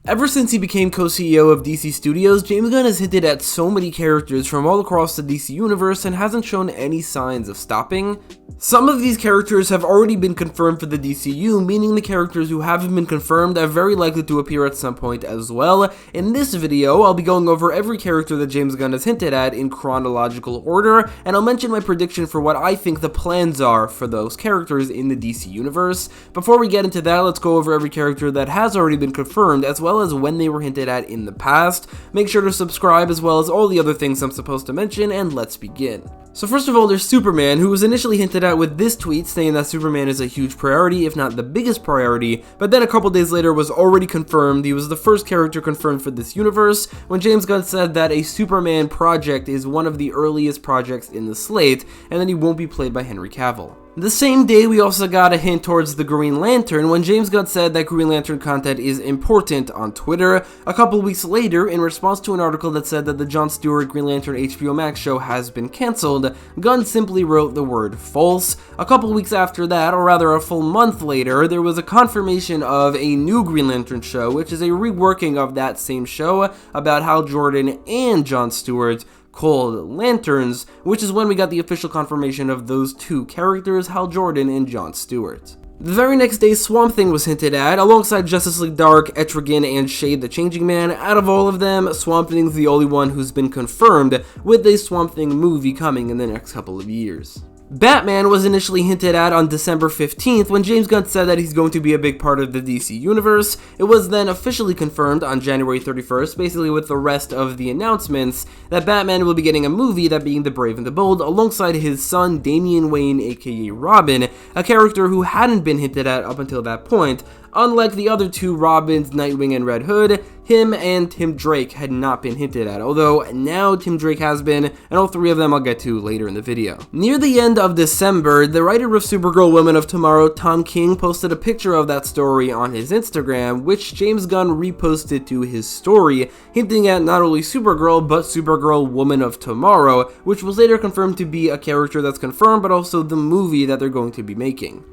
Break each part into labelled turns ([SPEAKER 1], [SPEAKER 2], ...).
[SPEAKER 1] Ever since he became co-CEO of DC Studios, James Gunn has hinted at so many characters from all across the DC universe and hasn't shown any signs of stopping. Some of these characters have already been confirmed for the DCU, meaning the characters who haven't been confirmed are very likely to appear at some point as well. In this video, I'll be going over every character that James Gunn has hinted at in chronological order, and I'll mention my prediction for what I think the plans are for those characters in the DC universe. Before we get into that, let's go over every character that has already been confirmed, as well as when they were hinted at in the past. Make sure to subscribe as well as all the other things I'm supposed to mention, and let's begin. So first of all, there's Superman, who was initially hinted at with this tweet saying that Superman is a huge priority, if not the biggest priority, but then a couple days later was already confirmed. He was the first character confirmed for this universe, when James Gunn said that a Superman project is one of the earliest projects in the slate, and that he won't be played by Henry Cavill. The same day, we also got a hint towards the Green Lantern when James Gunn said that Green Lantern content is important on Twitter. A couple weeks later, in response to an article that said that the Jon Stewart Green Lantern HBO Max show has been cancelled, Gunn simply wrote the word false. A couple weeks after that, or rather a full month later, there was a confirmation of a new Green Lantern show, which is a reworking of that same show about Hal Jordan and Jon Stewart, called Lanterns, which is when we got the official confirmation of those two characters, Hal Jordan and Jon Stewart. The very next day, Swamp Thing was hinted at, alongside Justice League Dark, Etrigan, and Shade the Changing Man. Out of all of them, Swamp Thing's the only one who's been confirmed, with a Swamp Thing movie coming in the next couple of years. Batman was initially hinted at on December 15th when James Gunn said that he's going to be a big part of the DC universe. It was then officially confirmed on January 31st, basically with the rest of the announcements, that Batman will be getting a movie, that being The Brave and the Bold, alongside his son Damian Wayne aka Robin, a character who hadn't been hinted at up until that point. Unlike the other two Robins, Nightwing and Red Hood, him and Tim Drake had not been hinted at, although now Tim Drake has been, and all three of them I'll get to later in the video. Near the end of December, the writer of Supergirl Women of Tomorrow, Tom King, posted a picture of that story on his Instagram, which James Gunn reposted to his story, hinting at not only Supergirl, but Supergirl Woman of Tomorrow, which was later confirmed to be a character that's confirmed, but also the movie that they're going to be making.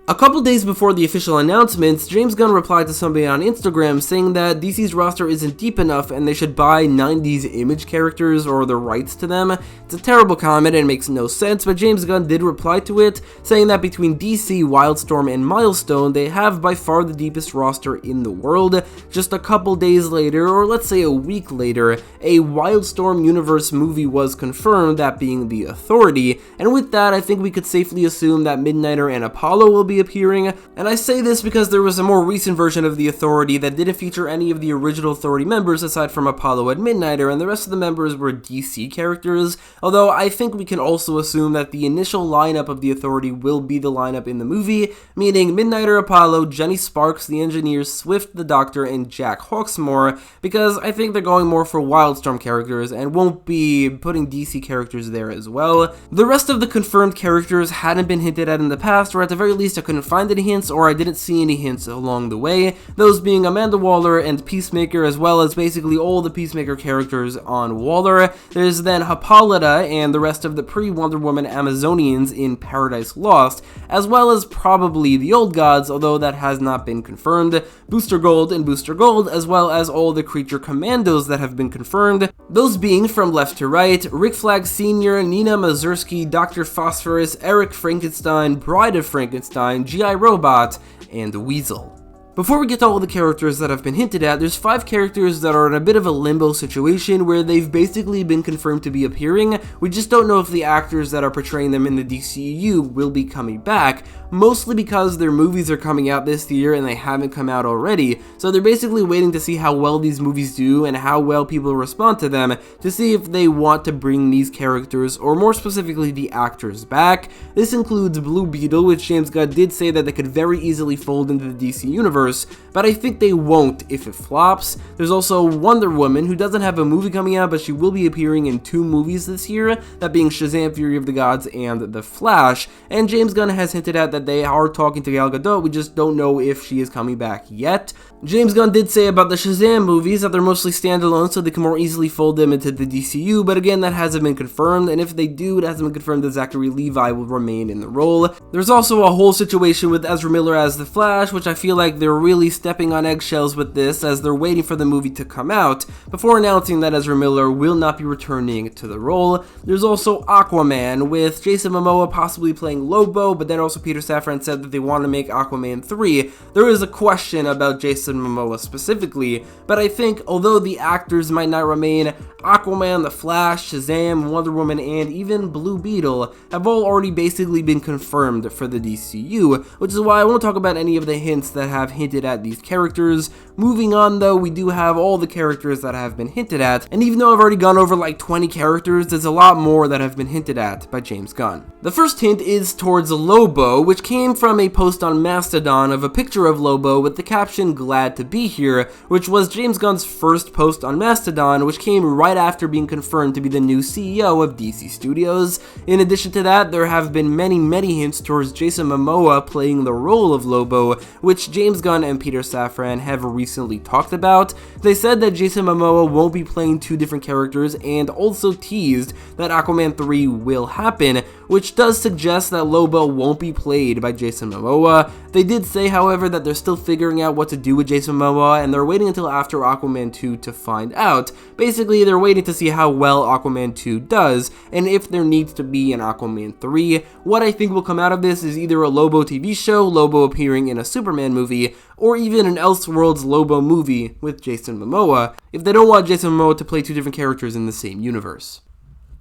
[SPEAKER 1] A couple days before the official announcements, James Gunn replied to somebody on Instagram saying that DC's roster isn't deep enough and they should buy 90s Image characters or the rights to them. It's a terrible comment and makes no sense, but James Gunn did reply to it, saying that between DC, Wildstorm, and Milestone, they have by far the deepest roster in the world. Just a couple days later, or let's say a week later, a Wildstorm universe movie was confirmed, that being The Authority, and with that, I think we could safely assume that Midnighter and Apollo will be appearing, and I say this because there was a more recent version of The Authority that didn't feature any of the original Authority members aside from Apollo and Midnighter, and the rest of the members were DC characters, although I think we can also assume that the initial lineup of The Authority will be the lineup in the movie, meaning Midnighter, Apollo, Jenny Sparks, the Engineer, Swift the Doctor, and Jack Hawksmoor, because I think they're going more for Wildstorm characters and won't be putting DC characters there as well. The rest of the confirmed characters hadn't been hinted at in the past, or at the very least I couldn't find any hints, or I didn't see any hints along the way, those being Amanda Waller and Peacemaker, as well as basically all the Peacemaker characters on Waller. There's then Hippolyta and the rest of the pre-Wonder Woman Amazonians in Paradise Lost, as well as probably the Old Gods, although that has not been confirmed, Booster Gold and Booster Gold, as well as all the Creature Commandos that have been confirmed, those being from left to right, Rick Flag Sr., Nina Mazursky, Dr. Phosphorus, Eric Frankenstein, Bride of Frankenstein, G.I. Robot, and Weasel. Before we get to all the characters that have been hinted at, there's 5 characters that are in a bit of a limbo situation where they've basically been confirmed to be appearing. We just don't know if the actors that are portraying them in the DCU will be coming back, mostly because their movies are coming out this year and they haven't come out already, so they're basically waiting to see how well these movies do and how well people respond to them to see if they want to bring these characters, or more specifically the actors, back. This includes Blue Beetle, which James Gunn did say that they could very easily fold into the DC universe, but I think they won't if it flops. There's also Wonder Woman, who doesn't have a movie coming out, but she will be appearing in 2 movies this year, that being Shazam! Fury of the Gods and The Flash, and James Gunn has hinted at that they are talking to Gal Gadot, we just don't know if she is coming back yet. James Gunn did say about the Shazam movies that they're mostly standalone so they can more easily fold them into the DCU, but again, that hasn't been confirmed, and if they do, it hasn't been confirmed that Zachary Levi will remain in the role. There's also a whole situation with Ezra Miller as The Flash, which I feel like they're really stepping on eggshells with this as they're waiting for the movie to come out before announcing that Ezra Miller will not be returning to the role. There's also Aquaman, with Jason Momoa possibly playing Lobo, but then also Peter Safran said that they want to make Aquaman 3. There is a question about Jason Momoa specifically, but I think although the actors might not remain, Aquaman, The Flash, Shazam, Wonder Woman, and even Blue Beetle have all already basically been confirmed for the DCU, which is why I won't talk about any of the hints that have hinted at these characters. Moving on though, we do have all the characters that have been hinted at, and even though I've already gone over like 20 characters, there's a lot more that have been hinted at by James Gunn. The first hint is towards Lobo, which came from a post on Mastodon of a picture of Lobo with the caption "Glad to be here," which was James Gunn's first post on Mastodon, which came right after being confirmed to be the new CEO of DC Studios. In addition to that, there have been many hints towards Jason Momoa playing the role of Lobo, which James Gunn and Peter Safran have recently talked about. They said that Jason Momoa won't be playing two different characters and also teased that Aquaman 3 will happen, which does suggest that Lobo won't be played by Jason Momoa. They did say, however, that they're still figuring out what to do with Jason Momoa, and they're waiting until after Aquaman 2 to find out. Basically, they're waiting to see how well Aquaman 2 does, and if there needs to be an Aquaman 3. What I think will come out of this is either a Lobo TV show, Lobo appearing in a Superman movie, or even an Elseworlds Lobo movie with Jason Momoa, if they don't want Jason Momoa to play two different characters in the same universe.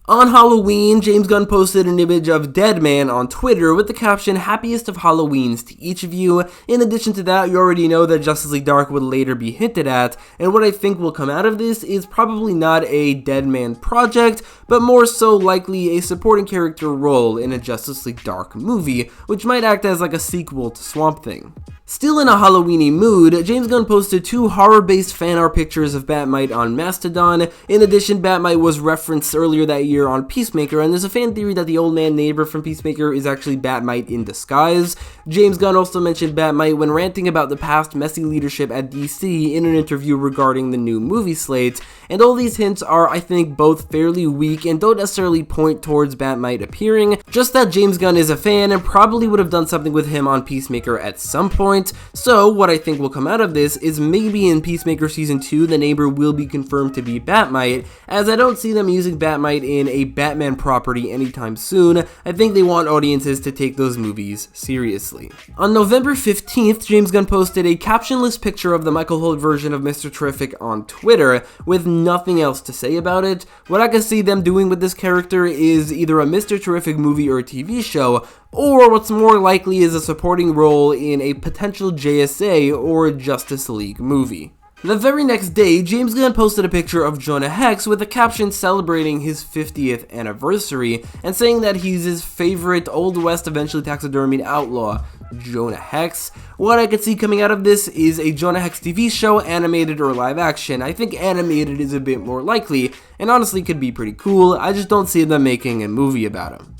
[SPEAKER 1] On Halloween, James Gunn posted an image of Deadman on Twitter with the caption, "Happiest of Halloweens to each of you." In addition to that, you already know that Justice League Dark would later be hinted at, and what I think will come out of this is probably not a Deadman project, but more so likely a supporting character role in a Justice League Dark movie, which might act as like a sequel to Swamp Thing. Still in a Halloweeny mood, James Gunn posted two horror-based fan art pictures of Bat-Mite on Mastodon. In addition, Bat-Mite was referenced earlier that year on Peacemaker, and there's a fan theory that the old man neighbor from Peacemaker is actually Bat-Mite in disguise. James Gunn also mentioned Bat-Mite when ranting about the past messy leadership at DC in an interview regarding the new movie slate, and all these hints are, I think, both fairly weak and don't necessarily point towards Bat-Mite appearing, just that James Gunn is a fan and probably would have done something with him on Peacemaker at some point. So what I think will come out of this is maybe in Peacemaker Season 2 the neighbor will be confirmed to be Bat-Mite, as I don't see them using Bat-Mite in a Batman property anytime soon. I think they want audiences to take those movies seriously. On November 15th, James Gunn posted a captionless picture of the Michael Holt version of Mr. Terrific on Twitter, with nothing else to say about it. What I can see them doing with this character is either a Mr. Terrific movie or a TV show, or what's more likely is a supporting role in a potential JSA or Justice League movie. The very next day, James Gunn posted a picture of Jonah Hex with a caption celebrating his 50th anniversary and saying that he's his favorite Old West eventually taxidermied outlaw, Jonah Hex. What I could see coming out of this is a Jonah Hex TV show, animated or live action. I think animated is a bit more likely, and honestly could be pretty cool. I just don't see them making a movie about him.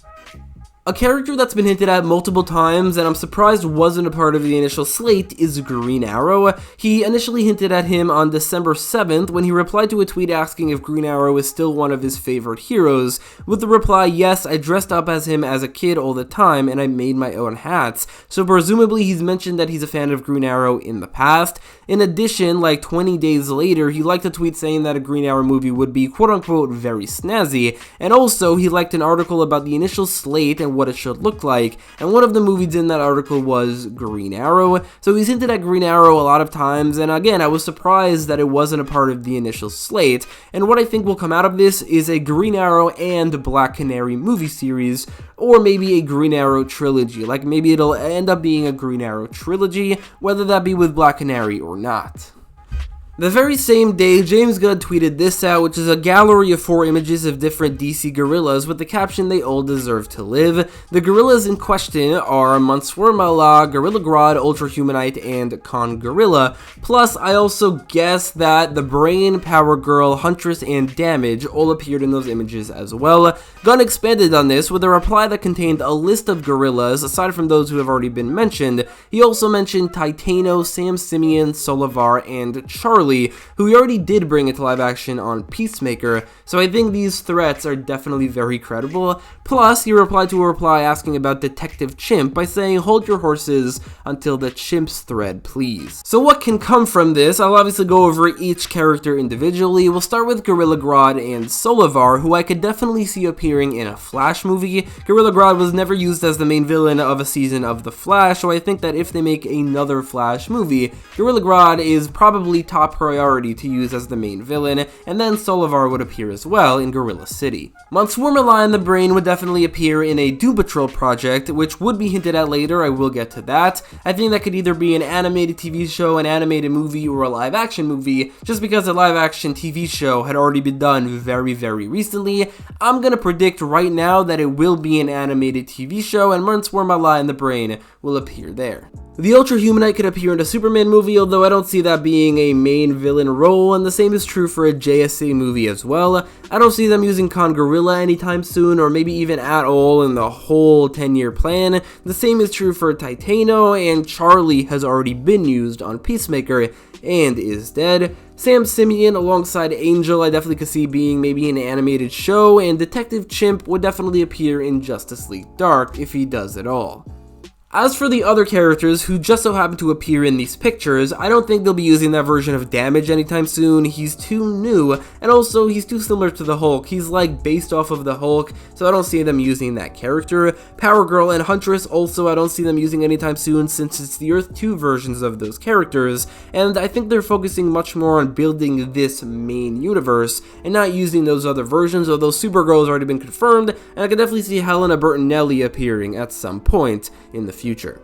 [SPEAKER 1] A character that's been hinted at multiple times, and I'm surprised wasn't a part of the initial slate, is Green Arrow. He initially hinted at him on December 7th when he replied to a tweet asking if Green Arrow is still one of his favorite heroes, with the reply, "Yes, I dressed up as him as a kid all the time, and I made my own hats." So presumably he's mentioned that he's a fan of Green Arrow in the past. In addition, like 20 days later, he liked a tweet saying that a Green Arrow movie would be quote-unquote very snazzy, and also he liked an article about the initial slate and what it should look like, and one of the movies in that article was Green Arrow. So he's hinted at Green Arrow a lot of times, and again, I was surprised that it wasn't a part of the initial slate, and what I think will come out of this is a Green Arrow and Black Canary movie series, or maybe a Green Arrow trilogy. Like maybe it'll end up being a Green Arrow trilogy, whether that be with Black Canary or not. The very same day, James Gunn tweeted this out, which is a gallery of 4 images of different DC gorillas with the caption, "They all deserve to live." The gorillas in question are Mansoor Mala, Gorilla Grodd, Ultra Humanite, and Con Gorilla. Plus, I also guess that the Brain, Power Girl, Huntress, and Damage all appeared in those images as well. Gunn expanded on this with a reply that contained a list of gorillas, aside from those who have already been mentioned. He also mentioned Titano, Sam Simeon, Solivar, and Charlie, Charlie, who he already did bring into live action on Peacemaker, so I think these threats are definitely very credible. Plus, he replied to a reply asking about Detective Chimp by saying, "Hold your horses until the Chimp's thread, please." So what can come from this? I'll obviously go over each character individually. We'll start with Gorilla Grodd and Solivar, who I could definitely see appearing in a Flash movie. Gorilla Grodd was never used as the main villain of a season of The Flash, so I think that if they make another Flash movie, Gorilla Grodd is probably top priority to use as the main villain, and then Solivar would appear as well in Gorilla City. Monswarmala and the Brain would definitely appear in a Doom Patrol project, which would be hinted at later. I will get to that. I think that could either be an animated TV show, an animated movie, or a live action movie, just because a live action TV show had already been done very, very recently. I'm gonna predict right now that it will be an animated TV show, and Monswarmala and the Brain will appear there. The Ultra Humanite could appear in a Superman movie, although I don't see that being a main villain role, and the same is true for a JSA movie as well. I don't see them using Con-Gorilla anytime soon, or maybe even at all in the whole 10-year plan. The same is true for Titano, and Charlie has already been used on Peacemaker and is dead. Sam Simeon alongside Angel I definitely could see being maybe an animated show, and Detective Chimp would definitely appear in Justice League Dark if he does at all. As for the other characters who just so happen to appear in these pictures, I don't think they'll be using that version of Damage anytime soon. He's too new, and also he's too similar to the Hulk. He's like based off of the Hulk, so I don't see them using that character. Power Girl and Huntress also I don't see them using anytime soon, since it's the Earth 2 versions of those characters, and I think they're focusing much more on building this main universe and not using those other versions, although Supergirl has already been confirmed, and I can definitely see Helena Bertinelli appearing at some point in the future.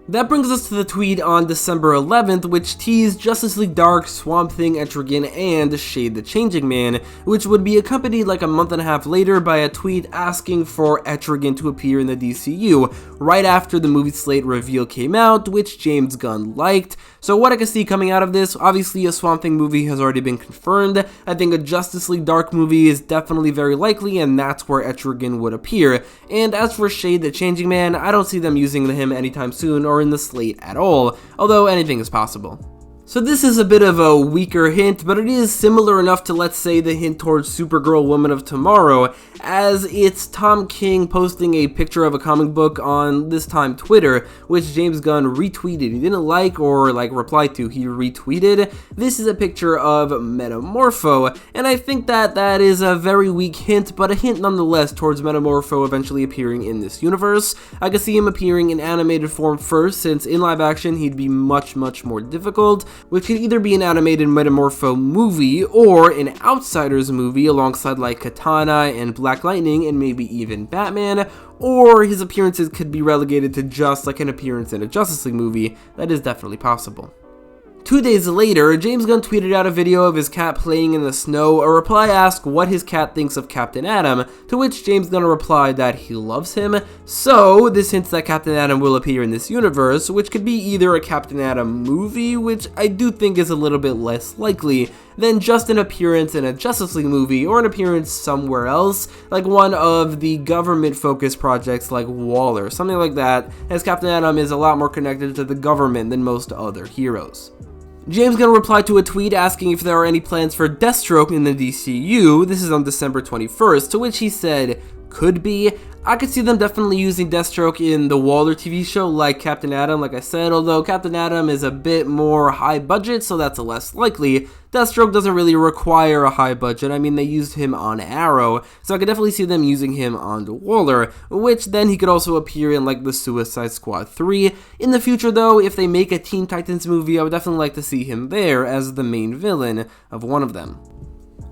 [SPEAKER 1] That brings us to the tweet on December 11th, which teased Justice League Dark, Swamp Thing, Etrigan, and Shade the Changing Man, which would be accompanied like a month and a half later by a tweet asking for Etrigan to appear in the DCU, right after the movie slate reveal came out, which James Gunn liked. So what I can see coming out of this, obviously a Swamp Thing movie has already been confirmed. I think a Justice League Dark movie is definitely very likely, and that's where Etrigan would appear. And as for Shade the Changing Man, I don't see them using him anytime soon or in the slate at all, although anything is possible. So this is a bit of a weaker hint, but it is similar enough to, let's say, the hint towards Supergirl Woman of Tomorrow, as it's Tom King posting a picture of a comic book on, this time, Twitter, which James Gunn retweeted. He didn't like or reply to, he retweeted. This is a picture of Metamorpho, and I think that that is a very weak hint, but a hint nonetheless towards Metamorpho eventually appearing in this universe. I could see him appearing in animated form first, since in live action he'd be much more difficult, which could either be an animated Metamorpho movie or an Outsiders movie alongside like Katana and Black Lightning and maybe even Batman, or his appearances could be relegated to just like an appearance in a Justice League movie. That is definitely possible. 2 days later, James Gunn tweeted out a video of his cat playing in the snow. A reply asked what his cat thinks of Captain Atom, to which James Gunn replied that he loves him. So this hints that Captain Atom will appear in this universe, which could be either a Captain Atom movie, which I do think is a little bit less likely, than just an appearance in a Justice League movie or an appearance somewhere else, like one of the government-focused projects like Waller, something like that, as Captain Atom is a lot more connected to the government than most other heroes. James Gunn replied to a tweet asking if there are any plans for Deathstroke in the DCU. This is on December 21st, to which he said, could be. I could see them definitely using Deathstroke in the Waller TV show like Captain Atom, like I said, although Captain Atom is a bit more high budget, so that's less likely. Deathstroke doesn't really require a high budget. I mean, they used him on Arrow, so I could definitely see them using him on Waller, which then he could also appear in like the Suicide Squad 3. In the future though, if they make a Teen Titans movie, I would definitely like to see him there as the main villain of one of them.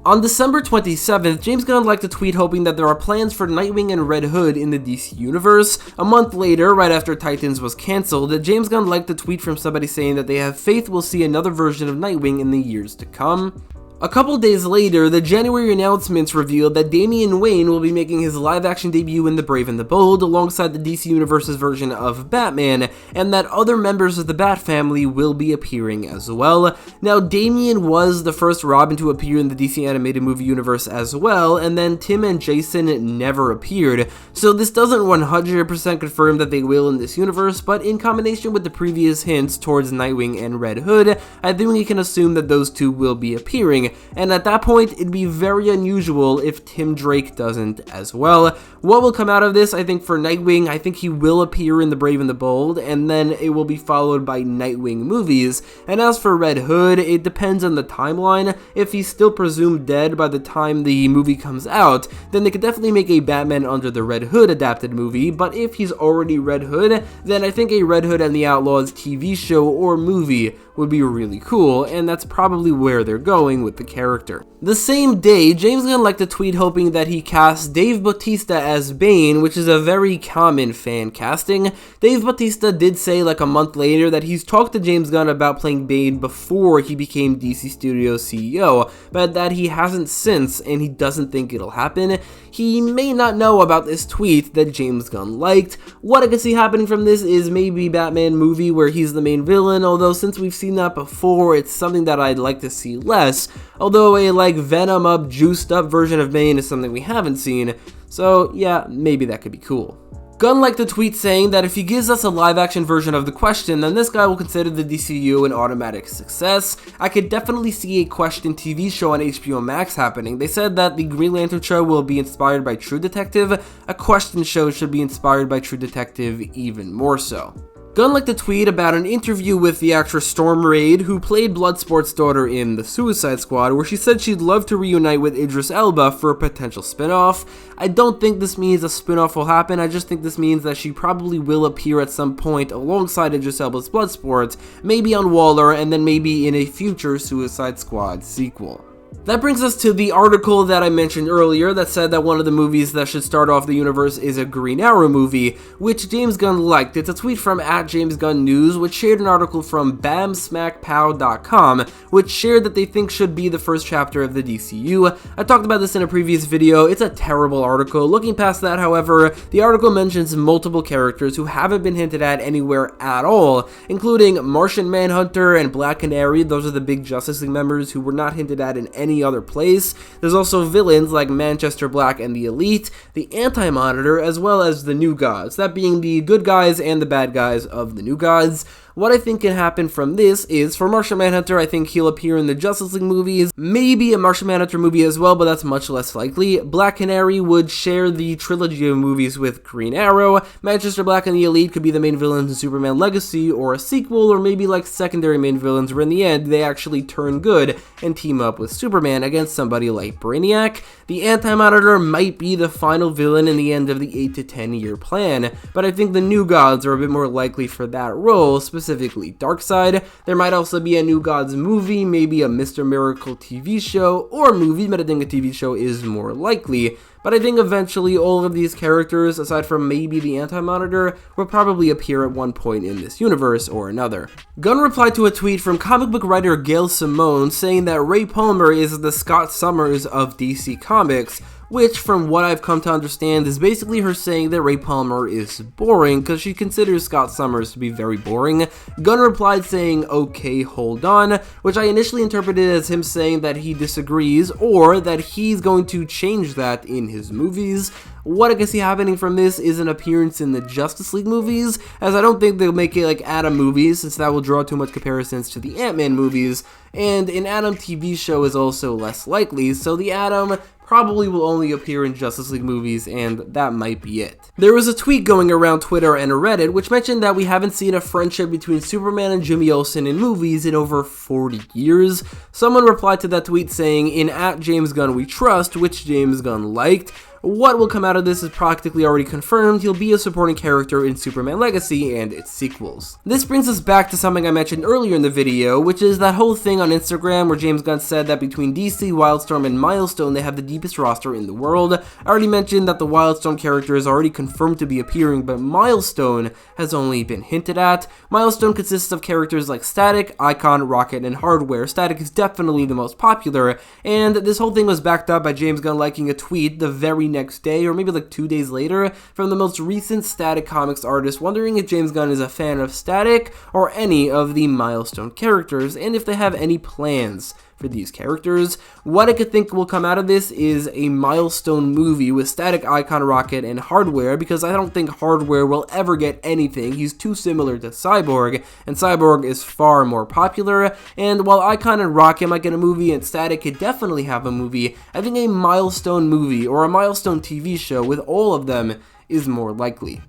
[SPEAKER 1] On December 27th, James Gunn liked to tweet hoping that there are plans for Nightwing and Red Hood in the DC Universe. A month later, right after Titans was cancelled, James Gunn liked a tweet from somebody saying that they have faith we'll see another version of Nightwing in the years to come. A couple days later, the January announcements revealed that Damian Wayne will be making his live-action debut in The Brave and the Bold alongside the DC Universe's version of Batman, and that other members of the Bat family will be appearing as well. Now, Damian was the first Robin to appear in the DC animated movie universe as well, and then Tim and Jason never appeared, so this doesn't 100% confirm that they will in this universe, but in combination with the previous hints towards Nightwing and Red Hood, I think we can assume that those two will be appearing. And at that point, it'd be very unusual if Tim Drake doesn't as well. What will come out of this? I think for Nightwing, I think he will appear in The Brave and the Bold, and then it will be followed by Nightwing movies. And as for Red Hood, it depends on the timeline. If he's still presumed dead by the time the movie comes out, then they could definitely make a Batman Under the Red Hood adapted movie, but if he's already Red Hood, then I think a Red Hood and the Outlaws TV show or movie would be really cool, and that's probably where they're going with the character. The same day, James Gunn liked a tweet hoping that he cast Dave Bautista as Bane, which is a very common fan casting. Dave Bautista did say like a month later that he's talked to James Gunn about playing Bane before he became DC Studios CEO, but that he hasn't since, and he doesn't think it'll happen. He may not know about this tweet that James Gunn liked. What I can see happening from this is maybe Batman movie where he's the main villain, although since we've seen that before, it's something that I'd like to see less, although a like Venom up, juiced up version of Bane is something we haven't seen, so yeah, maybe that could be cool. Gunn liked the tweet saying that if he gives us a live-action version of The Question, then this guy will consider the DCU an automatic success. I could definitely see a Question TV show on HBO Max happening. They said that the Green Lantern show will be inspired by True Detective. A Question show should be inspired by True Detective even more so. Gunn liked to tweet about an interview with the actress Storm Reid, who played Bloodsport's daughter in The Suicide Squad, where she said she'd love to reunite with Idris Elba for a potential spin-off. I don't think this means a spin-off will happen, I just think this means that she probably will appear at some point alongside Idris Elba's Bloodsport, maybe on Waller, and then maybe in a future Suicide Squad sequel. That brings us to the article that I mentioned earlier that said that one of the movies that should start off the universe is a Green Arrow movie, which James Gunn liked. It's a tweet from @JamesGunnNews, which shared an article from BamSmackPow.com, which shared that they think should be the first chapter of the DCU. I talked about this in a previous video. It's a terrible article. Looking past that, however, the article mentions multiple characters who haven't been hinted at anywhere at all, including Martian Manhunter and Black Canary. Those are the big Justice League members who were not hinted at in any other place. There's also villains like Manchester Black and the Elite, the Anti-Monitor, as well as the New Gods, that being the good guys and the bad guys of the New Gods. What I think can happen from this is, for Martian Manhunter, I think he'll appear in the Justice League movies, maybe a Martian Manhunter movie as well, but that's much less likely. Black Canary would share the trilogy of movies with Green Arrow. Manchester Black and the Elite could be the main villains in Superman Legacy, or a sequel, or maybe like secondary main villains where in the end they actually turn good and team up with Superman against somebody like Brainiac. The Anti-Monitor might be the final villain in the end of the 8 to 10 year plan, but I think the New Gods are a bit more likely for that role, specifically Darkseid. There might also be a New Gods movie, maybe a Mr. Miracle TV show, or movie, but I think a TV show is more likely. But I think eventually all of these characters, aside from maybe the Anti-Monitor, will probably appear at one point in this universe or another. Gunn replied to a tweet from comic book writer Gail Simone saying that Ray Palmer is the Scott Summers of DC Comics, which, from what I've come to understand, is basically her saying that Ray Palmer is boring because she considers Scott Summers to be very boring. Gunn replied saying, "Okay, hold on," which I initially interpreted as him saying that he disagrees or that he's going to change that in his movies. What I can see happening from this is an appearance in the Justice League movies, as I don't think they'll make it like Atom movies, since that will draw too much comparisons to the Ant-Man movies, and an Atom TV show is also less likely, so the Atom probably will only appear in Justice League movies, and that might be it. There was a tweet going around Twitter and Reddit which mentioned that we haven't seen a friendship between Superman and Jimmy Olsen in movies in over 40 years. Someone replied to that tweet saying, "In @JamesGunn we trust," which James Gunn liked. What will come out of this is practically already confirmed. He'll be a supporting character in Superman Legacy and its sequels. This brings us back to something I mentioned earlier in the video, which is that whole thing on Instagram where James Gunn said that between DC, Wildstorm, and Milestone, they have the deepest roster in the world. I already mentioned that the Wildstorm character is already confirmed to be appearing, but Milestone has only been hinted at. Milestone consists of characters like Static, Icon, Rocket, and Hardware. Static is definitely the most popular, and this whole thing was backed up by James Gunn liking a tweet the very next day, or maybe like 2 days later, from the most recent Static Comics artist wondering if James Gunn is a fan of Static or any of the Milestone characters, and if they have any plans for these characters. What I could think will come out of this is a Milestone movie with Static, Icon, Rocket, and Hardware, because I don't think Hardware will ever get anything. He's too similar to Cyborg, and Cyborg is far more popular, and while Icon and Rocket might get a movie and Static could definitely have a movie, I think a Milestone movie or a Milestone TV show with all of them is more likely.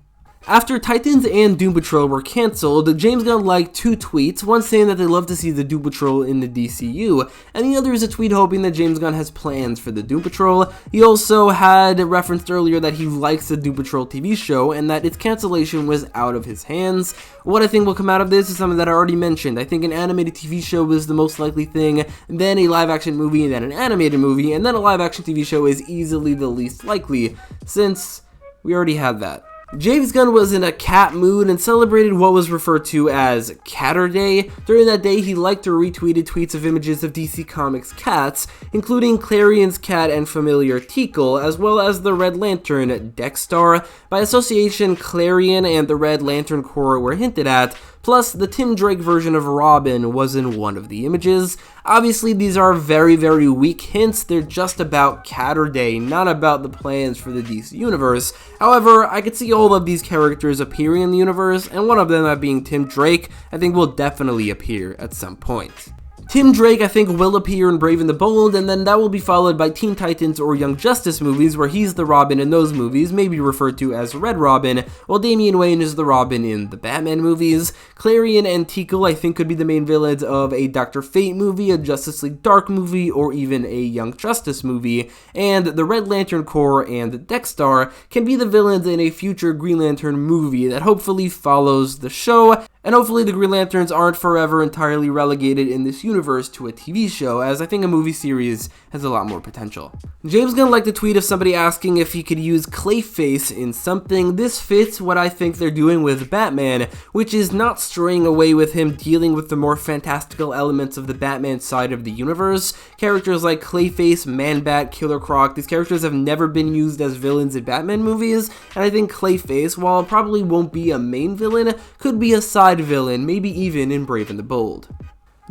[SPEAKER 1] After Titans and Doom Patrol were cancelled, James Gunn liked 2 tweets, one saying that they love to see the Doom Patrol in the DCU, and the other is a tweet hoping that James Gunn has plans for the Doom Patrol. He also had referenced earlier that he likes the Doom Patrol TV show and that its cancellation was out of his hands. What I think will come out of this is something that I already mentioned. I think an animated TV show is the most likely thing, then a live-action movie, and then an animated movie, and then a live-action TV show is easily the least likely, since we already had that. James Gunn was in a cat mood and celebrated what was referred to as Catter Day. During that day, he liked or retweeted tweets of images of DC Comics cats, including Clarion's cat and familiar Tickle, as well as the Red Lantern Deathstroke. By association, Clarion and the Red Lantern Corps were hinted at, plus the Tim Drake version of Robin was in one of the images. Obviously, these are very, very weak hints. They're just about Catter Day, not about the plans for the DC Universe. However, I could see all of these characters appearing in the universe, and one of them being Tim Drake, I think will definitely appear at some point. Tim Drake, I think, will appear in Brave and the Bold, and then that will be followed by Teen Titans or Young Justice movies, where he's the Robin in those movies, maybe referred to as Red Robin, while Damian Wayne is the Robin in the Batman movies. Clarion and Tickle, I think, could be the main villains of a Dr. Fate movie, a Justice League Dark movie, or even a Young Justice movie, and the Red Lantern Corps and Deathstroke can be the villains in a future Green Lantern movie that hopefully follows the show, and hopefully the Green Lanterns aren't forever entirely relegated in this universe to a TV show, as I think a movie series has a lot more potential. James Gunn liked a tweet of somebody asking if he could use Clayface in something. This fits what I think they're doing with Batman, which is not straying away with him dealing with the more fantastical elements of the Batman side of the universe. Characters like Clayface, Man-Bat, Killer Croc, these characters have never been used as villains in Batman movies, and I think Clayface, while it probably won't be a main villain, could be a side villain, maybe even in Brave and the Bold.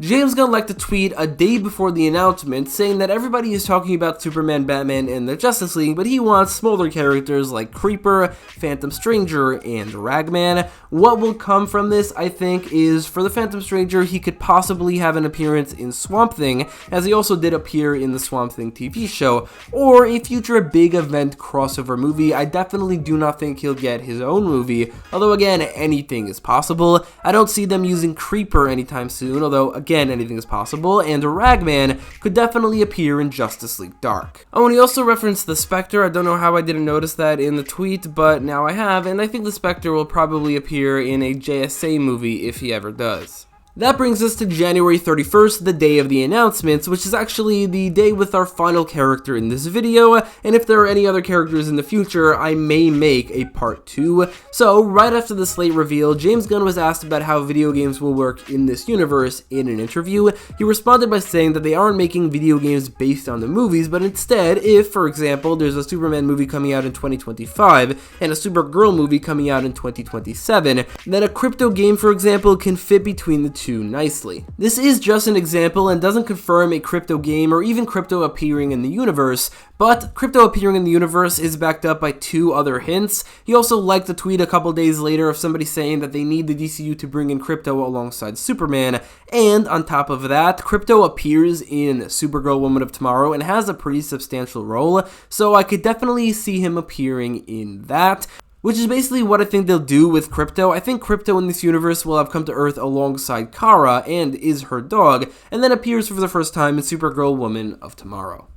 [SPEAKER 1] James Gunn liked to tweet a day before the announcement saying that everybody is talking about Superman, Batman, and the Justice League, but he wants smaller characters like Creeper, Phantom Stranger, and Ragman. What will come from this, I think, is for the Phantom Stranger, he could possibly have an appearance in Swamp Thing, as he also did appear in the Swamp Thing TV show, or a future big event crossover movie. I definitely do not think he'll get his own movie, although again, anything is possible. I don't see them using Creeper anytime soon, although again, anything is possible, and Ragman could definitely appear in Justice League Dark. Oh, and he also referenced the Spectre. I don't know how I didn't notice that in the tweet, but now I have, and I think the Spectre will probably appear in a JSA movie if he ever does. That brings us to January 31st, the day of the announcements, which is actually the day with our final character in this video, and if there are any other characters in the future, I may make a part 2. So, right after the slate reveal, James Gunn was asked about how video games will work in this universe in an interview. He responded by saying that they aren't making video games based on the movies, but instead, if, for example, there's a Superman movie coming out in 2025, and a Supergirl movie coming out in 2027, then a Krypto game, for example, can fit between the two nicely. This is just an example and doesn't confirm a Krypto game or even Krypto appearing in the universe, but Krypto appearing in the universe is backed up by 2 other hints. He also liked a tweet a couple days later of somebody saying that they need the DCU to bring in Krypto alongside Superman, and on top of that, Krypto appears in Supergirl Woman of Tomorrow and has a pretty substantial role, so I could definitely see him appearing in that. Which is basically what I think they'll do with Krypto. I think Krypto in this universe will have come to Earth alongside Kara and is her dog, and then appears for the first time in Supergirl Woman of Tomorrow.